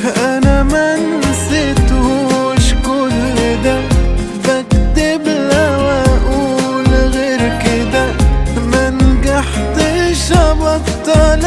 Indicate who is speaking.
Speaker 1: انا ما نسيتهوش كل ده، بكدب لو اقول غير كده، ما نجحتش ابطل